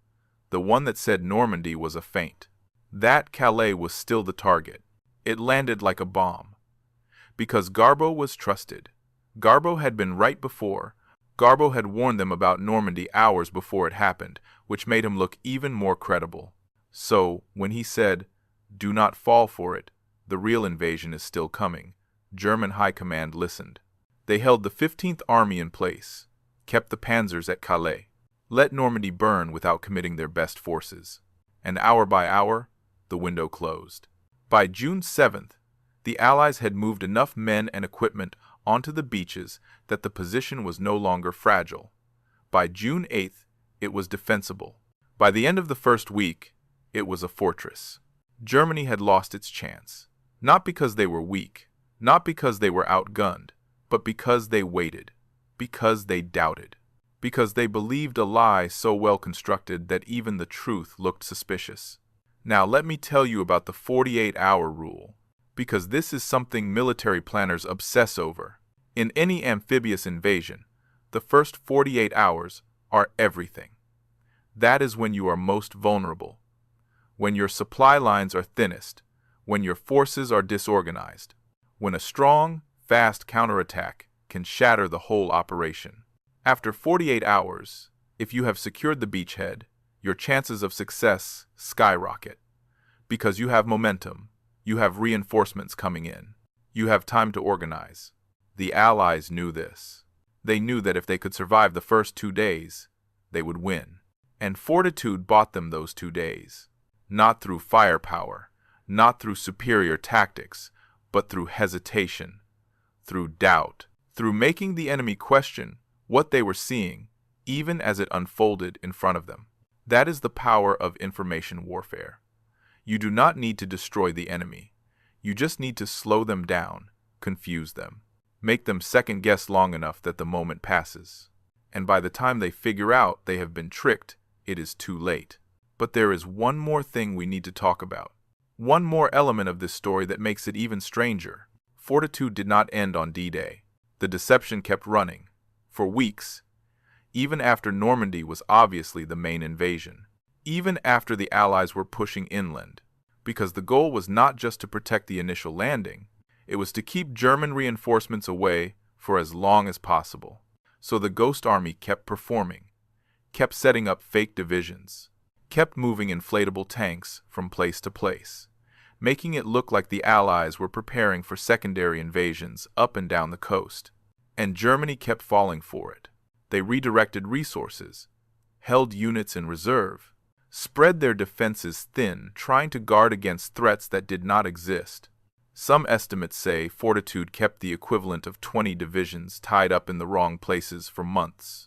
the one that said Normandy was a feint. That Calais was still the target. It landed like a bomb. Because Garbo was trusted. Garbo had been right before. Garbo had warned them about Normandy hours before it happened, which made him look even more credible. So, when he said, "Do not fall for it, the real invasion is still coming," German high command listened. They held the 15th Army in place, kept the panzers at Calais, let Normandy burn without committing their best forces. And hour by hour, the window closed. By June 7th, the Allies had moved enough men and equipment onto the beaches that the position was no longer fragile. By June 8th, it was defensible. By the end of the first week, it was a fortress. Germany had lost its chance, not because they were weak, not because they were outgunned, but because they waited, because they doubted, because they believed a lie so well constructed that even the truth looked suspicious. Now let me tell you about the 48-hour rule, because this is something military planners obsess over. In any amphibious invasion, the first 48 hours are everything. That is when you are most vulnerable, when your supply lines are thinnest, when your forces are disorganized, when a strong, fast counterattack can shatter the whole operation. After 48 hours, if you have secured the beachhead, your chances of success skyrocket. Because you have momentum, you have reinforcements coming in, you have time to organize. The Allies knew this. They knew that if they could survive the first 2 days, they would win. And Fortitude bought them those 2 days. Not through firepower, not through superior tactics, but through hesitation, through doubt, through making the enemy question what they were seeing, even as it unfolded in front of them. That is the power of information warfare. You do not need to destroy the enemy. You just need to slow them down, confuse them, make them second-guess long enough that the moment passes. And by the time they figure out they have been tricked, it is too late. But there is one more thing we need to talk about. One more element of this story that makes it even stranger. Fortitude did not end on D-Day. The deception kept running. For weeks. Even after Normandy was obviously the main invasion. Even after the Allies were pushing inland. Because the goal was not just to protect the initial landing. It was to keep German reinforcements away for as long as possible. So the Ghost Army kept performing. Kept setting up fake divisions. Kept moving inflatable tanks from place to place, making it look like the Allies were preparing for secondary invasions up and down the coast. And Germany kept falling for it. They redirected resources, held units in reserve, spread their defenses thin, trying to guard against threats that did not exist. Some estimates say Fortitude kept the equivalent of 20 divisions tied up in the wrong places for months.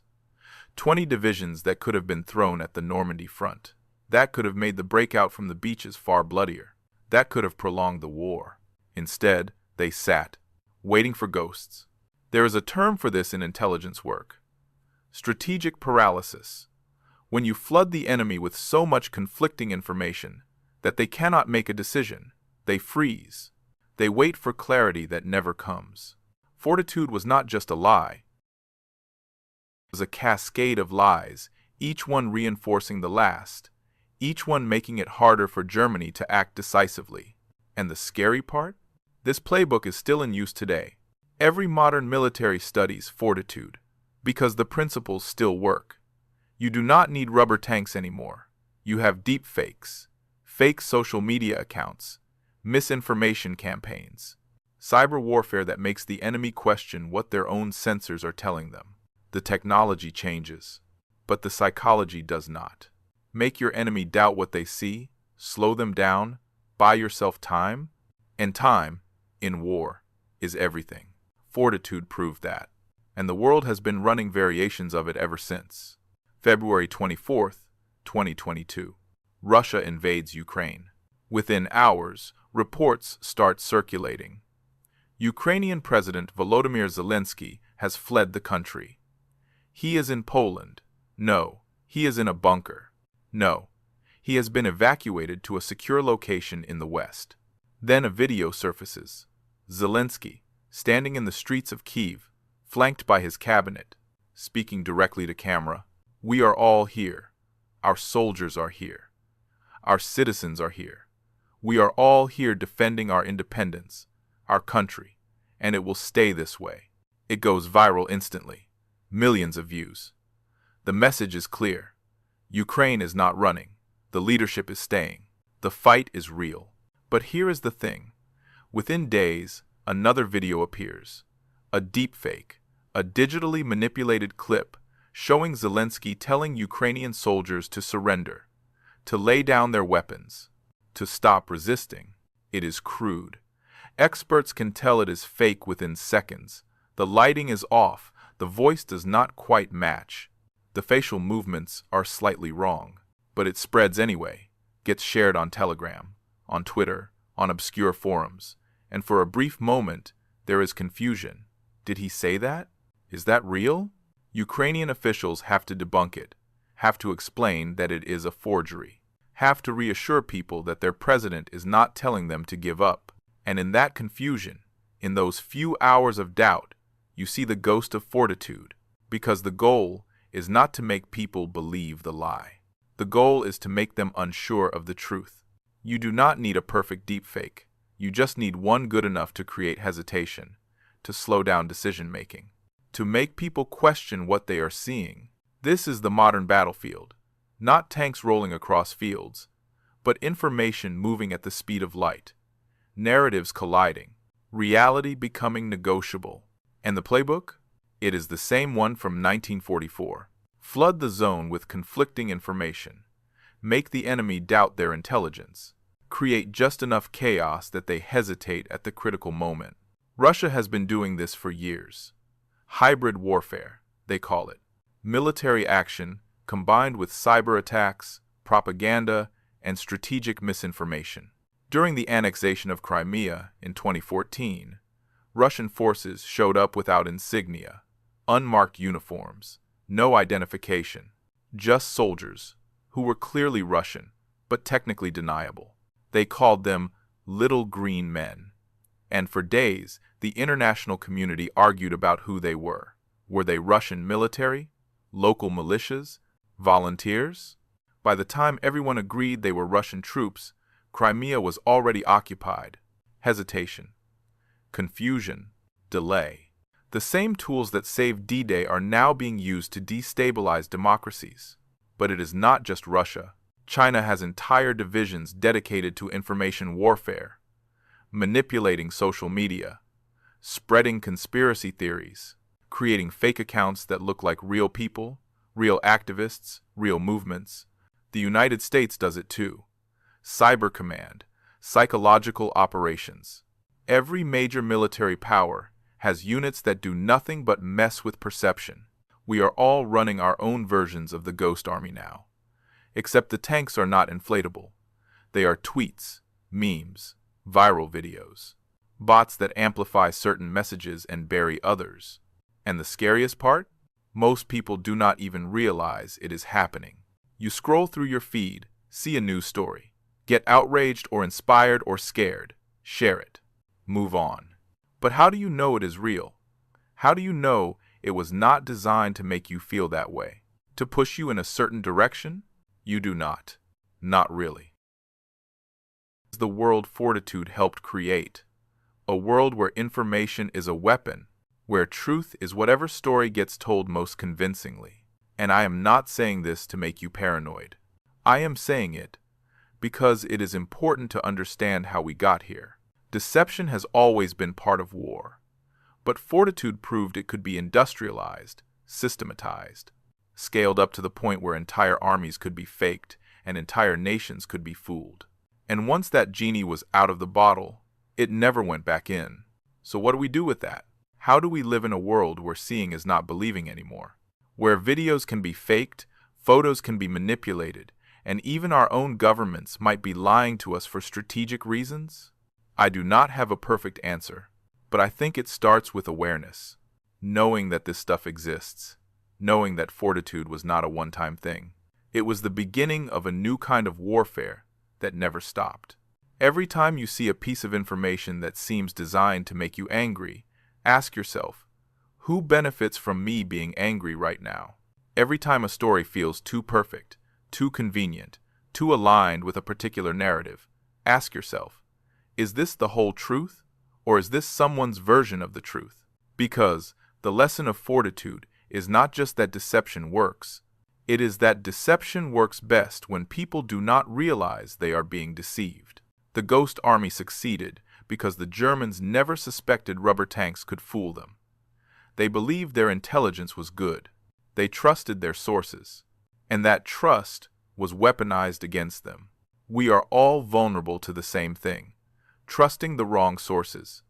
20 divisions that could have been thrown at the Normandy front. That could have made the breakout from the beaches far bloodier. That could have prolonged the war. Instead, they sat, waiting for ghosts. There is a term for this in intelligence work. Strategic paralysis. When you flood the enemy with so much conflicting information that they cannot make a decision, they freeze. They wait for clarity that never comes. Fortitude was not just a lie. It was a cascade of lies, each one reinforcing the last, each one making it harder for Germany to act decisively. And the scary part? This playbook is still in use today. Every modern military studies Fortitude, because the principles still work. You do not need rubber tanks anymore. You have deep fakes, fake social media accounts, misinformation campaigns, cyber warfare that makes the enemy question what their own sensors are telling them. The technology changes, but the psychology does not. Make your enemy doubt what they see, slow them down, buy yourself time, and time, in war, is everything. Fortitude proved that, and the world has been running variations of it ever since. February 24th, 2022. Russia invades Ukraine. Within hours, reports start circulating. Ukrainian President Volodymyr Zelensky has fled the country. He is in Poland. No, he is in a bunker. No, he has been evacuated to a secure location in the West. Then a video surfaces. Zelensky, standing in the streets of Kyiv, flanked by his cabinet, speaking directly to camera. We are all here. Our soldiers are here. Our citizens are here. We are all here defending our independence, our country, and it will stay this way. It goes viral instantly. Millions of views. The message is clear. Ukraine is not running. The leadership is staying. The fight is real. But here is the thing. Within days, another video appears. A deepfake, a digitally manipulated clip showing Zelensky telling Ukrainian soldiers to surrender, to lay down their weapons, to stop resisting. It is crude. Experts can tell it is fake within seconds. The lighting is off. The voice does not quite match. The facial movements are slightly wrong. But it spreads anyway, gets shared on Telegram, on Twitter, on obscure forums. And for a brief moment, there is confusion. Did he say that? Is that real? Ukrainian officials have to debunk it, have to explain that it is a forgery, have to reassure people that their president is not telling them to give up. And in that confusion, in those few hours of doubt, you see the ghost of Fortitude, because the goal is not to make people believe the lie. The goal is to make them unsure of the truth. You do not need a perfect deepfake. You just need one good enough to create hesitation, to slow down decision-making, to make people question what they are seeing. This is the modern battlefield, not tanks rolling across fields, but information moving at the speed of light, narratives colliding, reality becoming negotiable. And the playbook? It is the same one from 1944. Flood the zone with conflicting information. Make the enemy doubt their intelligence. Create just enough chaos that they hesitate at the critical moment. Russia has been doing this for years. Hybrid warfare, they call it. Military action combined with cyber attacks, propaganda, and strategic misinformation. During the annexation of Crimea in 2014, Russian forces showed up without insignia, unmarked uniforms, no identification, just soldiers who were clearly Russian, but technically deniable. They called them little green men. And for days, the international community argued about who they were. Were they Russian military, local militias, volunteers? By the time everyone agreed they were Russian troops, Crimea was already occupied. Hesitation, confusion, delay. The same tools that saved D-Day are now being used to destabilize democracies. But it is not just Russia. China has entire divisions dedicated to information warfare, manipulating social media, spreading conspiracy theories, creating fake accounts that look like real people, real activists, real movements. The United States does it too. Cyber command, psychological operations. Every major military power has units that do nothing but mess with perception. We are all running our own versions of the Ghost Army now. Except the tanks are not inflatable. They are tweets, memes, viral videos, bots that amplify certain messages and bury others. And the scariest part? Most people do not even realize it is happening. You scroll through your feed, see a news story, get outraged or inspired or scared, share it, move on. But how do you know it is real? How do you know it was not designed to make you feel that way? To push you in a certain direction? You do not. Not really. The world Fortitude helped create. A world where information is a weapon, where truth is whatever story gets told most convincingly. And I am not saying this to make you paranoid. I am saying it because it is important to understand how we got here. Deception has always been part of war, but Fortitude proved it could be industrialized, systematized, scaled up to the point where entire armies could be faked and entire nations could be fooled. And once that genie was out of the bottle, it never went back in. So what do we do with that? How do we live in a world where seeing is not believing anymore? Where videos can be faked, photos can be manipulated, and even our own governments might be lying to us for strategic reasons? I do not have a perfect answer, but I think it starts with awareness, knowing that this stuff exists, knowing that Fortitude was not a one-time thing. It was the beginning of a new kind of warfare that never stopped. Every time you see a piece of information that seems designed to make you angry, ask yourself, who benefits from me being angry right now? Every time a story feels too perfect, too convenient, too aligned with a particular narrative, ask yourself, is this the whole truth, or is this someone's version of the truth? Because the lesson of Fortitude is not just that deception works, it is that deception works best when people do not realize they are being deceived. The Ghost Army succeeded because the Germans never suspected rubber tanks could fool them. They believed their intelligence was good. They trusted their sources, and that trust was weaponized against them. We are all vulnerable to the same thing. Trusting the wrong sources,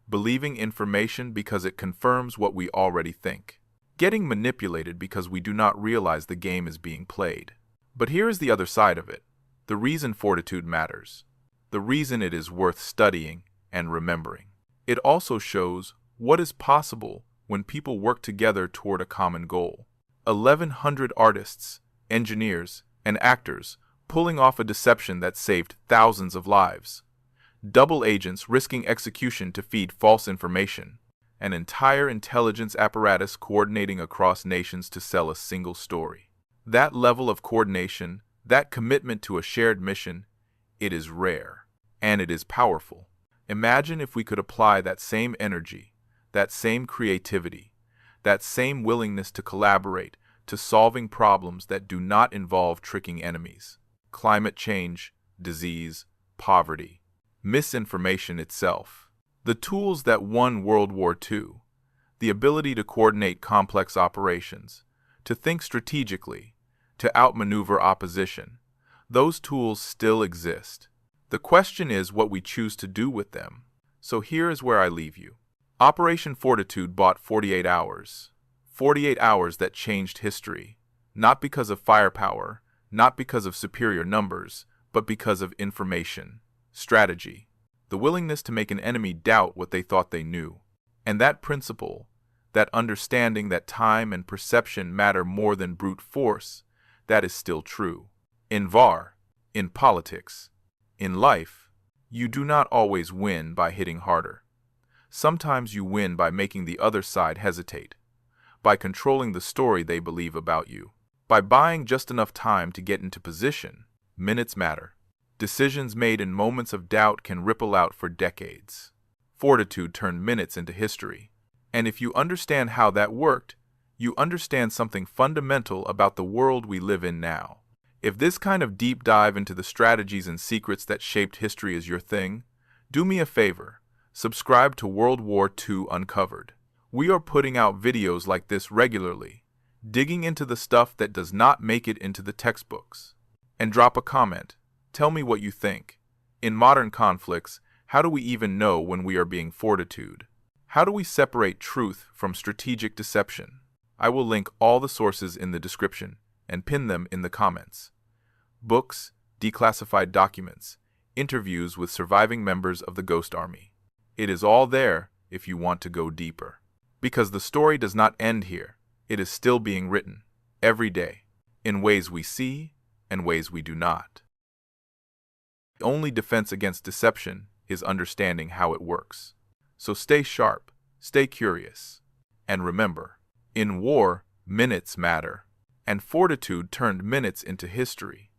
believing information because it confirms what we already think, getting manipulated because we do not realize the game is being played. But here is the other side of it, the reason Fortitude matters, the reason it is worth studying and remembering. It also shows what is possible when people work together toward a common goal. 1,100 artists, engineers, and actors pulling off a deception that saved thousands of lives. Double agents risking execution to feed false information, an entire intelligence apparatus coordinating across nations to sell a single story. That level of coordination, that commitment to a shared mission, it is rare, and it is powerful. Imagine if we could apply that same energy, that same creativity, that same willingness to collaborate, to solving problems that do not involve tricking enemies. Climate change, disease, poverty, misinformation itself. The tools that won World War II, the ability to coordinate complex operations, to think strategically, to outmaneuver opposition, those tools still exist. The question is what we choose to do with them. So here is where I leave you. Operation Fortitude bought 48 hours. 48 hours that changed history, not because of firepower, not because of superior numbers, but because of information, strategy, the willingness to make an enemy doubt what they thought they knew. And that principle, that understanding that time and perception matter more than brute force, that is still true. In VAR, in politics, in life, you do not always win by hitting harder. Sometimes you win by making the other side hesitate, by controlling the story they believe about you, by buying just enough time to get into position. Minutes matter. Decisions made in moments of doubt can ripple out for decades. Fortitude turned minutes into history. And if you understand how that worked, you understand something fundamental about the world we live in now. If this kind of deep dive into the strategies and secrets that shaped history is your thing, do me a favor, subscribe to World War II Uncovered. We are putting out videos like this regularly, digging into the stuff that does not make it into the textbooks. And drop a comment. Tell me what you think. In modern conflicts, how do we even know when we are being fortitude? How do we separate truth from strategic deception? I will link all the sources in the description and pin them in the comments. Books, declassified documents, interviews with surviving members of the Ghost Army. It is all there if you want to go deeper. Because the story does not end here. It is still being written, every day, in ways we see and ways we do not. The only defense against deception is understanding how it works. So stay sharp, stay curious, and remember, in war, minutes matter, and fortitude turned minutes into history.